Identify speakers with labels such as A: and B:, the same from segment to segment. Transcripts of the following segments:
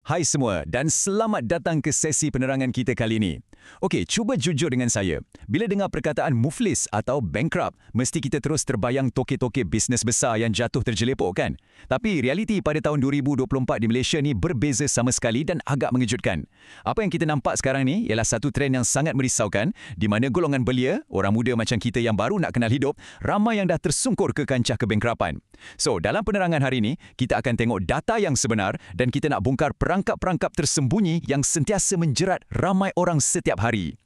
A: Hai semua dan selamat datang ke sesi penerangan kita kali ini. Okey, cuba jujur dengan saya. Bila dengar perkataan muflis atau bankrupt, mesti kita terus terbayang toke-toke bisnes besar yang jatuh terjelepuk kan? Tapi realiti pada tahun 2024 di Malaysia ni berbeza sama sekali dan agak mengejutkan. Apa yang kita nampak sekarang ni ialah satu trend yang sangat merisaukan di mana golongan belia, orang muda macam kita yang baru nak kenal hidup, ramai yang dah tersungkur ke kancah kebangkrapan. So, dalam penerangan hari ini, kita akan tengok data yang sebenar dan kita nak bongkar perangkap-perangkap tersembunyi yang sentiasa menjerat ramai orang setiap hari.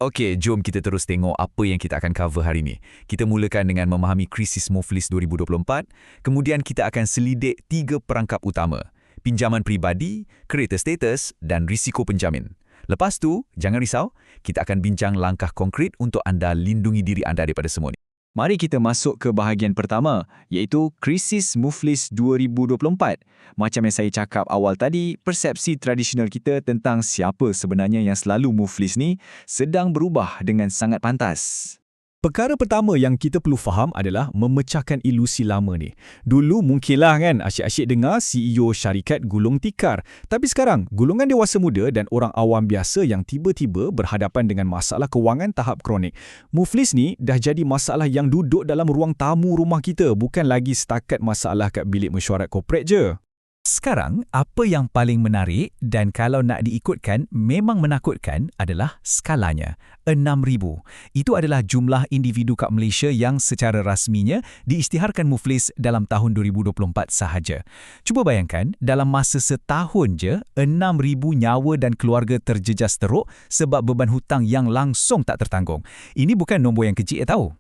A: Okey, jom kita terus tengok apa yang kita akan cover hari ini. Kita mulakan dengan memahami krisis muflis 2024, kemudian kita akan selidik 3 perangkap utama: pinjaman peribadi, kereta status dan risiko penjamin. Lepas tu, jangan risau, kita akan bincang langkah konkret untuk anda lindungi diri anda daripada semua ni. Mari kita masuk ke bahagian pertama, iaitu krisis muflis 2024. Macam yang saya cakap awal tadi, persepsi tradisional kita tentang siapa sebenarnya yang selalu muflis ni sedang berubah dengan sangat pantas.
B: Perkara pertama yang kita perlu faham adalah memecahkan ilusi lama ni. Dulu mungkinlah kan asyik-asyik dengar CEO syarikat gulung tikar. Tapi sekarang, golongan dewasa muda dan orang awam biasa yang tiba-tiba berhadapan dengan masalah kewangan tahap kronik. Muflis ni dah jadi masalah yang duduk dalam ruang tamu rumah kita, bukan lagi setakat masalah kat bilik mesyuarat korporat je.
C: Sekarang, apa yang paling menarik dan kalau nak diikutkan memang menakutkan adalah skalanya. 6,000. Itu adalah jumlah individu kat Malaysia yang secara rasminya diisytiharkan muflis dalam tahun 2024 sahaja. Cuba bayangkan, dalam masa setahun je, 6,000 nyawa dan keluarga terjejas teruk sebab beban hutang yang langsung tak tertanggung. Ini bukan nombor yang kecil tahu.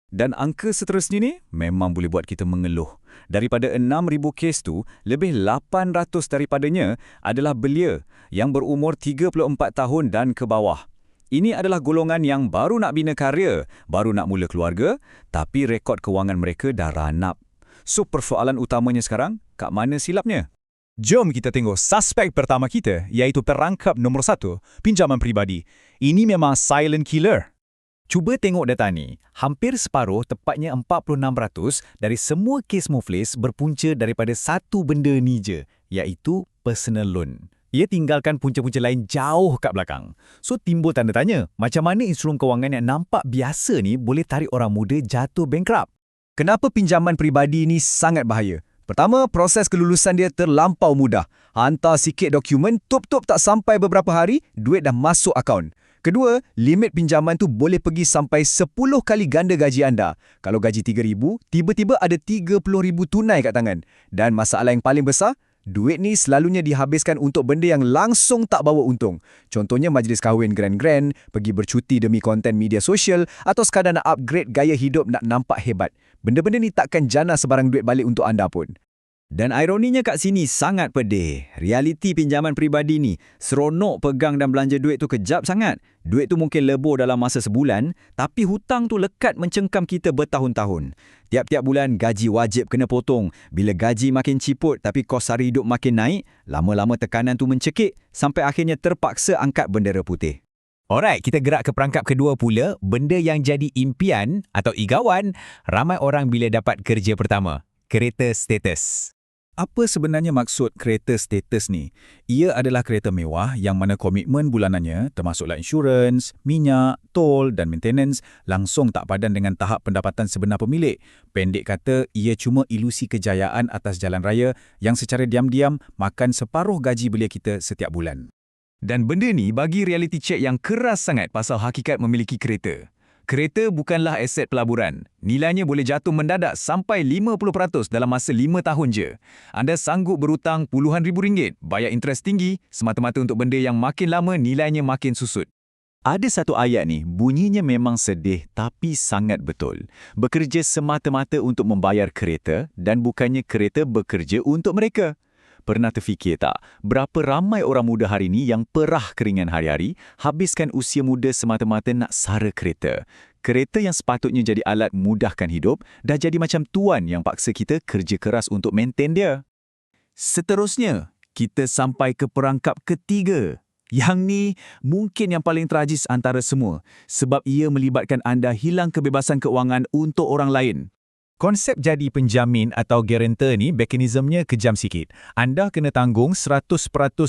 A: Dan angka seterusnya ni memang boleh buat kita mengeluh. Daripada 6,000 kes tu, lebih 800 daripadanya adalah belia yang berumur 34 tahun dan ke bawah. Ini adalah golongan yang baru nak bina karya, baru nak mula keluarga, tapi rekod kewangan mereka dah ranap. So, persoalan utamanya sekarang, kat mana silapnya?
B: Jom kita tengok suspek pertama kita, iaitu perangkap nombor 1, pinjaman peribadi. Ini memang silent killer.
C: Cuba tengok data ni. Hampir separuh, tepatnya 46% dari semua kes muflis berpunca daripada satu benda ni je, iaitu personal loan. Ia tinggalkan punca-punca lain jauh kat belakang. So, timbul tanda tanya, macam mana instrumen kewangan yang nampak biasa ni boleh tarik orang muda jatuh bankrupt?
A: Kenapa pinjaman peribadi ni sangat bahaya? Pertama, proses kelulusan dia terlampau mudah. Hantar sikit dokumen, tup-tup tak sampai beberapa hari, duit dah masuk akaun. Kedua, limit pinjaman tu boleh pergi sampai 10 kali ganda gaji anda. Kalau gaji 3,000, tiba-tiba ada 30,000 tunai kat tangan. Dan masalah yang paling besar, duit ni selalunya dihabiskan untuk benda yang langsung tak bawa untung. Contohnya majlis kahwin grand-grand, pergi bercuti demi konten media sosial, atau sekadar nak upgrade gaya hidup nak nampak hebat. Benda-benda ni takkan jana sebarang duit balik untuk anda pun.
D: Dan ironinya kat sini sangat pedih. Realiti pinjaman peribadi ni, seronok pegang dan belanja duit tu kejap sangat. Duit tu mungkin lebur dalam masa sebulan, tapi hutang tu lekat mencengkam kita bertahun-tahun. Tiap-tiap bulan gaji wajib kena potong. Bila gaji makin ciput tapi kos sara hidup makin naik, lama-lama tekanan tu mencekik sampai akhirnya terpaksa angkat bendera putih.
C: Alright, kita gerak ke perangkap kedua pula, benda yang jadi impian atau igawan ramai orang bila dapat kerja pertama, kereta status.
B: Apa sebenarnya maksud kereta status ni? Ia adalah kereta mewah yang mana komitmen bulanannya, termasuklah insurans, minyak, tol dan maintenance, langsung tak padan dengan tahap pendapatan sebenar pemilik. Pendek kata, ia cuma ilusi kejayaan atas jalan raya yang secara diam-diam makan separuh gaji belia kita setiap bulan.
A: Dan benda ni bagi reality check yang keras sangat pasal hakikat memiliki kereta. Kereta bukanlah aset pelaburan. Nilainya boleh jatuh mendadak sampai 50% dalam masa 5 tahun je. Anda sanggup berhutang puluhan ribu ringgit, bayar interest tinggi, semata-mata untuk benda yang makin lama nilainya makin susut.
D: Ada satu ayat ni, bunyinya memang sedih tapi sangat betul. Bekerja semata-mata untuk membayar kereta dan bukannya kereta bekerja untuk mereka. Pernah terfikir tak, berapa ramai orang muda hari ini yang perah keringan hari-hari, habiskan usia muda semata-mata nak sara kereta. Kereta yang sepatutnya jadi alat mudahkan hidup, dah jadi macam tuan yang paksa kita kerja keras untuk maintain dia.
A: Seterusnya, kita sampai ke perangkap ketiga. Yang ni mungkin yang paling tragis antara semua, sebab ia melibatkan anda hilang kebebasan keuangan untuk orang lain.
C: Konsep jadi penjamin atau guarantor ni mekanismenya kejam sikit. Anda kena tanggung 100%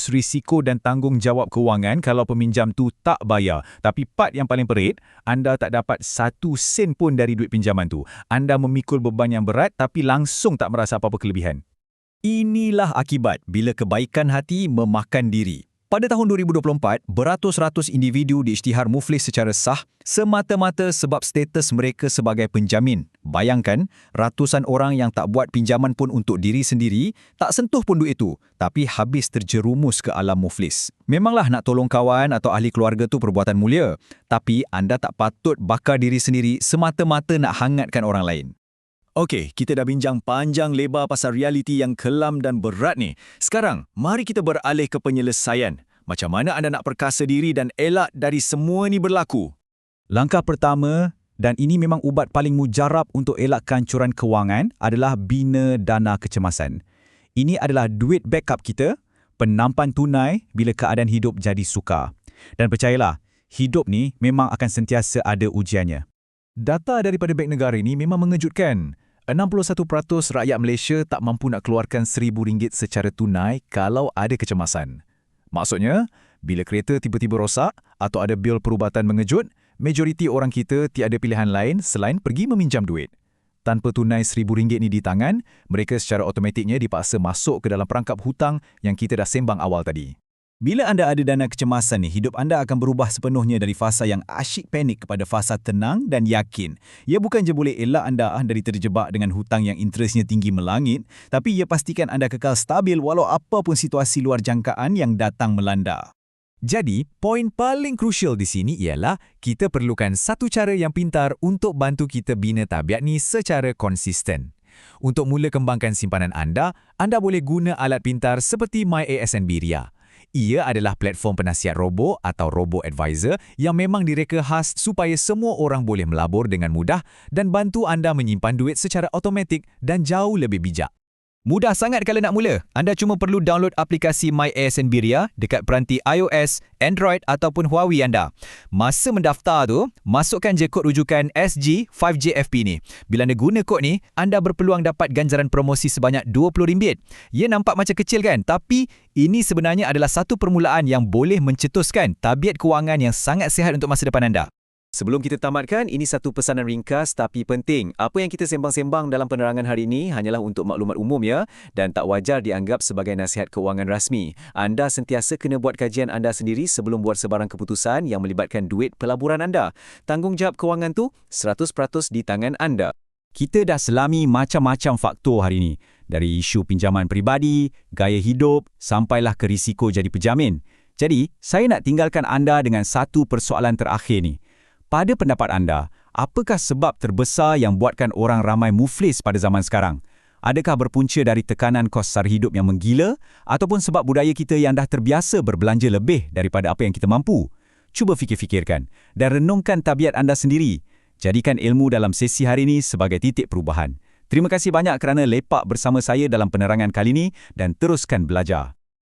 C: risiko dan tanggungjawab kewangan kalau peminjam tu tak bayar. Tapi part yang paling perit, anda tak dapat 1 sen pun dari duit pinjaman tu. Anda memikul beban yang berat tapi langsung tak merasa apa-apa kelebihan. Inilah akibat bila kebaikan hati memakan diri. Pada tahun 2024, beratus-ratus individu diisytihar muflis secara sah semata-mata sebab status mereka sebagai penjamin. Bayangkan, ratusan orang yang tak buat pinjaman pun untuk diri sendiri, tak sentuh pun duit itu, tapi habis terjerumus ke alam muflis. Memanglah nak tolong kawan atau ahli keluarga tu perbuatan mulia, tapi anda tak patut bakar diri sendiri semata-mata nak hangatkan orang lain. Okey, kita dah bincang panjang lebar pasal realiti yang kelam dan berat ni. Sekarang, mari kita beralih ke penyelesaian. Macam mana anda nak perkasa diri dan elak dari semua ni berlaku? Langkah pertama, dan ini memang ubat paling mujarab untuk elak kehancuran kewangan, adalah bina dana kecemasan. Ini adalah duit backup kita, penampan tunai bila keadaan hidup jadi sukar. Dan percayalah, hidup ni memang akan sentiasa ada ujiannya. Data daripada Bank Negara ini memang mengejutkan. 61% rakyat Malaysia tak mampu nak keluarkan RM1,000 secara tunai kalau ada kecemasan. Maksudnya, bila kereta tiba-tiba rosak atau ada bil perubatan mengejut, majoriti orang kita tiada pilihan lain selain pergi meminjam duit. Tanpa tunai RM1,000 ni di tangan, mereka secara automatiknya dipaksa masuk ke dalam perangkap hutang yang kita dah sembang awal tadi. Bila anda ada dana kecemasan ni, hidup anda akan berubah sepenuhnya dari fasa yang asyik panik kepada fasa tenang dan yakin. Ia bukan je boleh elak anda dari terjebak dengan hutang yang interestnya tinggi melangit, tapi ia pastikan anda kekal stabil walau apa pun situasi luar jangkaan yang datang melanda. Jadi, poin paling krusial di sini ialah kita perlukan satu cara yang pintar untuk bantu kita bina tabiat ni secara konsisten. Untuk mula kembangkan simpanan anda boleh guna alat pintar seperti MyASNB Ria. Ia adalah platform penasihat robo atau robo-advisor yang memang direka khas supaya semua orang boleh melabur dengan mudah dan bantu anda menyimpan duit secara automatik dan jauh lebih bijak. Mudah sangat kalau nak mula. Anda cuma perlu download aplikasi MyASNB Ria dekat peranti iOS, Android ataupun Huawei anda. Masa mendaftar tu, masukkan je kod rujukan SG5JFP ni. Bila anda guna kod ni, anda berpeluang dapat ganjaran promosi sebanyak RM20. Ia nampak macam kecil kan? Tapi ini sebenarnya adalah satu permulaan yang boleh mencetuskan tabiat kewangan yang sangat sihat untuk masa depan anda. Sebelum kita tamatkan, ini satu pesanan ringkas tapi penting. Apa yang kita sembang-sembang dalam penerangan hari ini hanyalah untuk maklumat umum ya, dan tak wajar dianggap sebagai nasihat kewangan rasmi. Anda sentiasa kena buat kajian anda sendiri sebelum buat sebarang keputusan yang melibatkan duit pelaburan anda. Tanggungjawab kewangan tu 100% di tangan anda. Kita dah selami macam-macam faktor hari ini. Dari isu pinjaman peribadi, gaya hidup, sampailah ke risiko jadi penjamin. Jadi, saya nak tinggalkan anda dengan satu persoalan terakhir ni. Pada pendapat anda, apakah sebab terbesar yang buatkan orang ramai muflis pada zaman sekarang? Adakah berpunca dari tekanan kos sara hidup yang menggila ataupun sebab budaya kita yang dah terbiasa berbelanja lebih daripada apa yang kita mampu? Cuba fikir-fikirkan dan renungkan tabiat anda sendiri. Jadikan ilmu dalam sesi hari ini sebagai titik perubahan. Terima kasih banyak kerana lepak bersama saya dalam penerangan kali ini dan teruskan belajar.